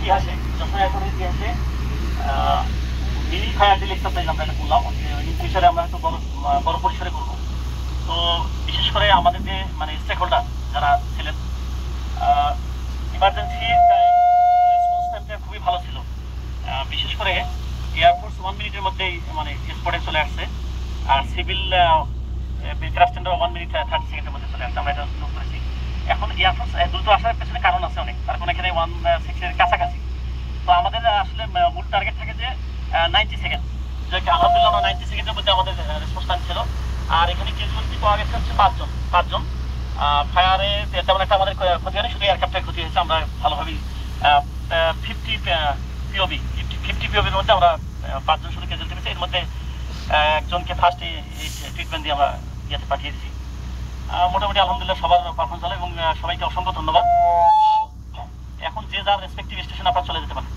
ইতিহাসে যখন এখন ইতিহাসে মিনি ফায়ার ড্রিল এক্সারসাইজ আমরা এটা করলাম, ফিউচারে আমরা হয়তো বড় পরিসরে করবো। তো বিশেষ করে আমাদের যে মানে স্টেক হোল্ডার যারা ছিলেন, ইমার্জেন্সি রেসপন্স টাইমটা খুবই ভালো ছিল। বিশেষ করে এয়ারফোর্স 1 মিনিটের মধ্যেই মানে স্পটে চলে আসছে, আর সিভিল ক্রাফটেন্ডার 1 মিনিট 30 সেকেন্ডের মধ্যে চলে আসছে, আমরা এটা নোট করেছি। এখন এয়ারফোর্স দ্রুত আসার পেছনে কারণ আছে অনেক, তার কোনো এখানে 1.6 এর কাছাকাছি। তো আমাদের আসলে মূল টার্গেট থাকে যে 90 সেকেন্ড, যেটা আলহামদুলিল্লাহ আমরা 90 সেকেন্ডের মধ্যে আমাদের রেসপন্স টাইম ছিল। আর এখানে ক্যাজুয়ালিটি পাওয়া গেছে হচ্ছে 5 জন। ফায়ারে তেমন একটা আমাদের ক্ষতি হয়নি, শুধু এয়ারক্রাফ্টের ক্ষতি হয়েছে। আমরা ভালোভাবেই 50 পিওবির মধ্যে আমরা 5 জন শুধু ক্যাজুয়ালিটি পেয়েছি। এর মধ্যে একজনকে ফার্স্ট ট্রিটমেন্ট দিয়ে আমরা ইয়েতে পাঠিয়ে দিয়েছি। মোটামুটি আলহামদুলিল্লাহ সবার পারফরমেন্স হলো এবং সবাইকে অসংখ্য ধন্যবাদ। এখন যে যার রেসপেক্টিভ স্টেশন আপনারা চলে যেতে পারেন।